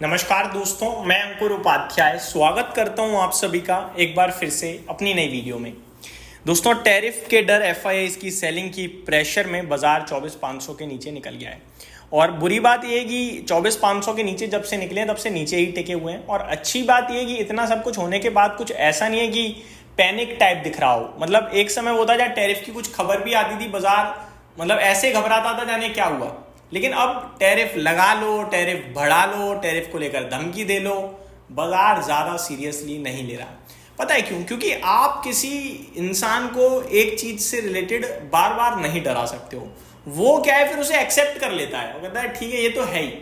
नमस्कार दोस्तों, मैं अंकुर उपाध्याय स्वागत करता हूं आप सभी का एक बार फिर से अपनी नई वीडियो में। दोस्तों, टैरिफ के डर एफआईआईज की सेलिंग की प्रेशर में बाजार 24,500 के नीचे निकल गया है। और बुरी बात यह है कि 24,500 के नीचे जब से निकले हैं तब से नीचे ही टिके हुए हैं। और अच्छी बात यह है कि इतना सब कुछ होने के बाद कुछ ऐसा नहीं है कि पैनिक टाइप दिख रहा हो। मतलब एक समय होता जब टैरिफ की कुछ खबर भी आती थी, बाजार मतलब ऐसे घबराता था जाने क्या हुआ। लेकिन अब टैरिफ लगा लो, टैरिफ बढ़ा लो, टैरिफ को लेकर धमकी दे लो, बाजार ज्यादा सीरियसली नहीं ले रहा। पता है क्यों? क्योंकि आप किसी इंसान को एक चीज से रिलेटेड बार बार नहीं डरा सकते हो। वो क्या है, फिर उसे एक्सेप्ट कर लेता है और कहता है ठीक है, ये तो है ही।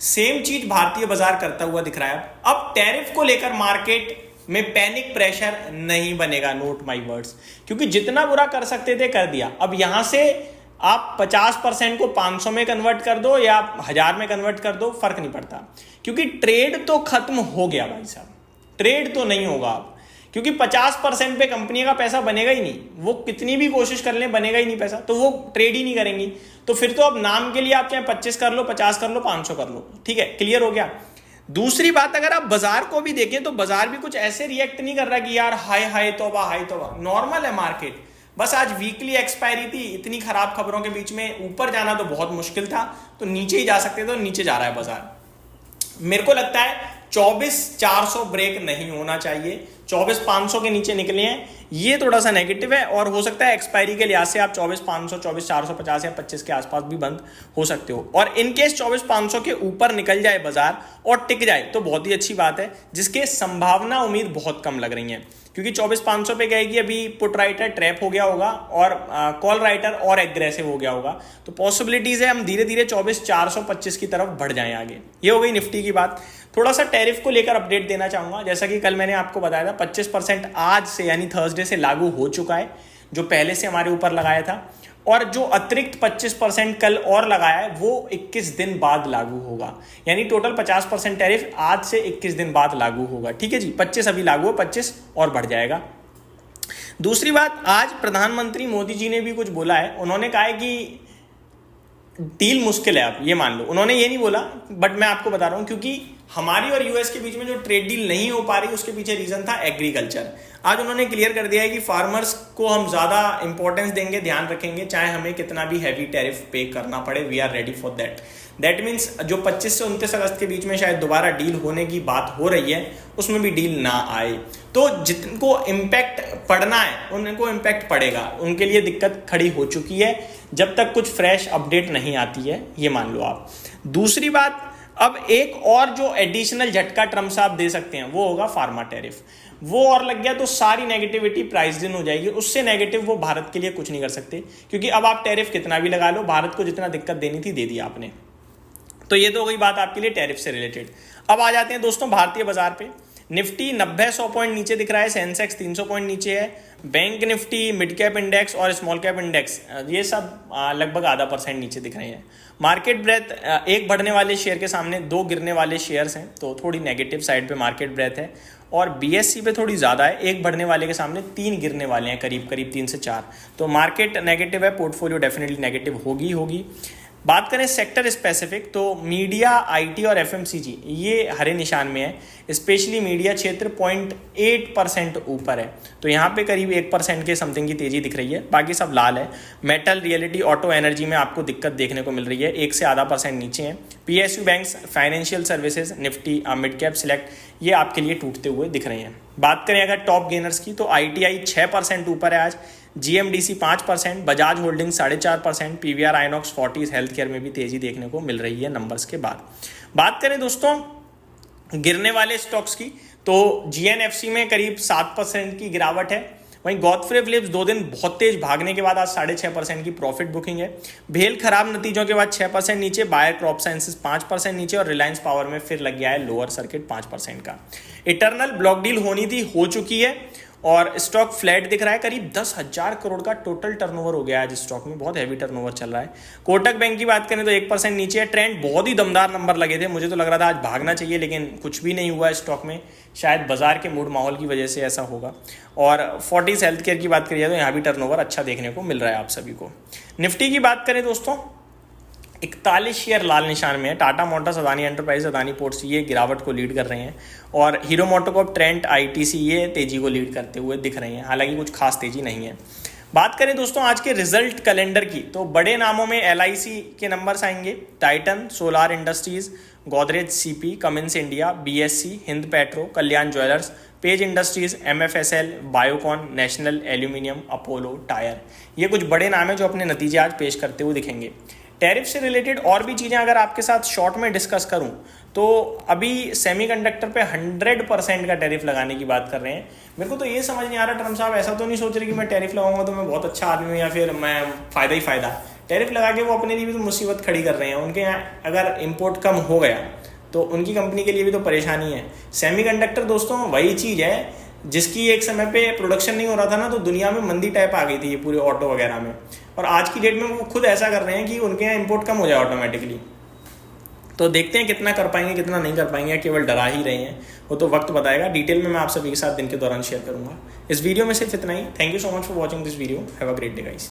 सेम चीज भारतीय बाजार करता हुआ दिख रहा है। अब टैरिफ को लेकर मार्केट में पैनिक प्रेशर नहीं बनेगा, नोट माई वर्ड्स। क्योंकि जितना बुरा कर सकते थे कर दिया। अब यहां से आप 50% को 500 में कन्वर्ट कर दो या 1000 में कन्वर्ट कर दो, फर्क नहीं पड़ता। क्योंकि ट्रेड तो खत्म हो गया भाई साहब, ट्रेड तो नहीं होगा अब। क्योंकि 50% पे कंपनी का पैसा बनेगा ही नहीं। वो कितनी भी कोशिश कर लें, बनेगा ही नहीं पैसा, तो वो ट्रेड ही नहीं करेंगी। तो फिर तो अब नाम के लिए आप चाहे 25 कर लो, 50 कर लो, 500 कर लो, ठीक है, क्लियर हो गया। दूसरी बात, अगर आप बाजार को भी देखें तो बाजार भी कुछ ऐसे रिएक्ट नहीं कर रहा कि यार हाय हाय तौबा, हाय तौबा। नॉर्मल है मार्केट। बस आज वीकली एक्सपायरी थी, इतनी खराब खबरों के बीच में ऊपर जाना तो बहुत मुश्किल था, तो नीचे ही जा सकते थे, तो नीचे जा रहा है बाजार। मेरे को लगता है 24,400 ब्रेक नहीं होना चाहिए। 24,500 के नीचे निकले हैं, ये थोड़ा सा नेगेटिव है। और हो सकता है एक्सपायरी के लिहाज से आप 24,500, 24,450 या 25 के आसपास भी बंद हो सकते हो। और इनकेस 24,500 के ऊपर निकल जाए बाजार और टिक जाए तो बहुत ही अच्छी बात है, जिसके संभावना उम्मीद बहुत कम लग रही है। क्योंकि 24,500 पे कहेगी अभी पुट राइटर ट्रैप हो गया होगा और कॉल राइटर और एग्रेसिव हो गया होगा, तो पॉसिबिलिटीज है हम धीरे धीरे 24,425 की तरफ बढ़ जाएं आगे। ये हो गई निफ्टी की बात। थोड़ा सा टैरिफ को लेकर अपडेट देना चाहूंगा। जैसा कि कल मैंने आपको बताया था, 25% आज से यानी थर्सडे से लागू हो चुका है, जो पहले से हमारे ऊपर लगाया था। और जो अतिरिक्त 25% कल और लगाया है वो 21 दिन बाद लागू होगा। यानी टोटल 50% टैरिफ आज से 21 दिन बाद लागू होगा। ठीक है जी, 25 अभी लागू है, 25 और बढ़ जाएगा। दूसरी बात, आज प्रधानमंत्री मोदी जी ने भी कुछ बोला है। उन्होंने कहा है कि डील मुश्किल है, आप ये मान लो। उन्होंने ये नहीं बोला, बट मैं आपको बता रहा हूं, क्योंकि हमारी और यूएस के बीच में जो ट्रेड डील नहीं हो पा रही उसके पीछे रीजन था एग्रीकल्चर। आज उन्होंने क्लियर कर दिया है कि फार्मर्स को हम ज्यादा इंपॉर्टेंस देंगे, ध्यान रखेंगे, चाहे हमें कितना भी हैवी टैरिफ पे करना पड़े, we are ready for that. That means जो 25 से 29 अगस्त के बीच में शायद दोबारा डील होने की बात हो रही है, उसमें भी डील ना आए तो जिनको इम्पैक्ट पड़ना है उनको इम्पैक्ट पड़ेगा। उनके लिए दिक्कत खड़ी हो चुकी है जब तक कुछ फ्रेश अपडेट नहीं आती है, ये मान लो आप। दूसरी बात, अब एक और जो एडिशनल झटका ट्रम्प साहब दे सकते हैं वो होगा फार्मा टैरिफ। वो और लग गया तो सारी नेगेटिविटी प्राइस दिन हो जाएगी। उससे नेगेटिव वो भारत के लिए कुछ नहीं कर सकते, क्योंकि अब आप टैरिफ कितना भी लगा लो, भारत को जितना दिक्कत देनी थी दे दिया आपने। तो ये तो हो गई बात आपके लिए टैरिफ से रिलेटेड। अब आ जाते हैं दोस्तों भारतीय बाजार पे। निफ्टी 90-100 पॉइंट नीचे दिख रहा है, सेंसेक्स 300 पॉइंट नीचे है। Bank Nifty, mid cap index और स्मॉल कैप इंडेक्स ये सब लगभग आधा % नीचे दिख रहे हैं। मार्केट ब्रेथ एक बढ़ने वाले शेयर के सामने 2 गिरने वाले शेयर्स हैं, तो थोड़ी नेगेटिव साइड पे मार्केट ब्रेथ है। और बीएससी पे थोड़ी ज़्यादा है, 1 बढ़ने वाले के सामने 3 गिरने वाले हैं, करीब करीब 3 से 4। तो मार्केट नेगेटिव है, पोर्टफोलियो डेफिनेटली नेगेटिव होगी। बात करें सेक्टर स्पेसिफिक तो मीडिया, आईटी और एफएमसीजी ये हरे निशान में है। स्पेशली मीडिया क्षेत्र 0.8% ऊपर है, तो यहाँ पे करीब 1% के समथिंग की तेजी दिख रही है, बाकी सब लाल है। मेटल, रियलिटी, ऑटो, एनर्जी में आपको दिक्कत देखने को मिल रही है, 1 से आधा % नीचे है। PSU banks, financial services, Nifty, mid cap, select ये आपके लिए टूटते हुए दिख रहे हैं। बात करें अगर टॉप गेनर्स की तो आईटीआई 6% ऊपर है आज, GMDC 5%, Bajaj holding 4.5%, PVR, INOX, Fortis, health care में भी तेजी देखने को मिल रही है नंबर्स के बाद। बात करें दोस्तों गिरने वाले स्टॉक्स की तो जीएनएफसी में करीब 7% की गिरावट है। वहीं गॉडफ्रे फिलिप्स 2 दिन बहुत तेज भागने के बाद आज 6.5% की प्रॉफिट बुकिंग है। भेल खराब नतीजों के बाद 6% नीचे, बायर क्रॉप साइंसेस 5% नीचे और रिलायंस पावर में फिर लग गया है लोअर सर्किट 5% का। इटर्नल ब्लॉक डील होनी थी, हो चुकी है और स्टॉक फ्लैट दिख रहा है। करीब 10,000 करोड़ का टोटल टर्नओवर हो गया है आज स्टॉक में, बहुत हैवी टर्नओवर चल रहा है। कोटक बैंक की बात करें तो 1% नीचे है। ट्रेंड बहुत ही दमदार नंबर लगे थे, मुझे तो लग रहा था आज भागना चाहिए, लेकिन कुछ भी नहीं हुआ स्टॉक में, शायद बाजार के मूड माहौल की वजह से ऐसा होगा। और फोर्टिस हेल्थ केयर की बात करिए तो यहाँ भी टर्नओवर अच्छा देखने को मिल रहा है आप सभी को। निफ्टी की बात करें दोस्तों 41 शेयर लाल निशान में है। Tata Motors, Adani enterprise, Adani ports ये गिरावट को लीड कर रहे हैं और हीरो मोटोकॉर्प, ट्रेंट, आईटीसी ये तेजी को लीड करते हुए दिख रहे हैं, हालांकि कुछ खास तेजी नहीं है। बात करें दोस्तों आज के रिजल्ट कैलेंडर की, तो बड़े नामों में एलआईसी के नंबर्स आएंगे, Titan, Solar Industries, Godrej CP, Cummins India, BSC, Hind Petro, Kalyan jewellers, Page Industries, MFSL, Biocon, National Aluminium, Apollo tyre, ये कुछ बड़े नाम हैं जो अपने नतीजे आज पेश करते हुए दिखेंगे। टैरिफ से रिलेटेड और भी चीज़ें अगर आपके साथ शॉर्ट में डिस्कस करूं तो अभी सेमीकंडक्टर पे 100% का टैरिफ लगाने की बात कर रहे हैं। मेरे को तो ये समझ नहीं आ रहा ट्रम्प साहब ऐसा तो नहीं सोच रहे कि मैं टैरिफ लगाऊंगा तो मैं बहुत अच्छा आदमी हूँ या फिर मैं फ़ायदा ही फ़ायदा। टैरिफ लगा के वो अपने लिए भी तो मुसीबत खड़ी कर रहे हैं। उनके यहाँ अगर इम्पोर्ट कम हो गया तो उनकी कंपनी के लिए भी तो परेशानी है। सेमीकंडक्टर दोस्तों वही चीज़ है जिसकी एक समय पे प्रोडक्शन नहीं हो रहा था ना, तो दुनिया में मंदी टाइप आ गई थी ये पूरे ऑटो वगैरह में, और आज की डेट में वो खुद ऐसा कर रहे हैं कि उनके यहाँ इंपोर्ट कम हो जाए ऑटोमेटिकली। तो देखते हैं कितना कर पाएंगे कितना नहीं कर पाएंगे, केवल डरा ही रहे हैं, वो तो वक्त बताएगा। डिटेल में मैं आप सभी के साथ दिन के दौरान शेयर करूंगा। इस वीडियो में सिर्फ इतना ही। Thank you so much for watching this video. Have a great day guys.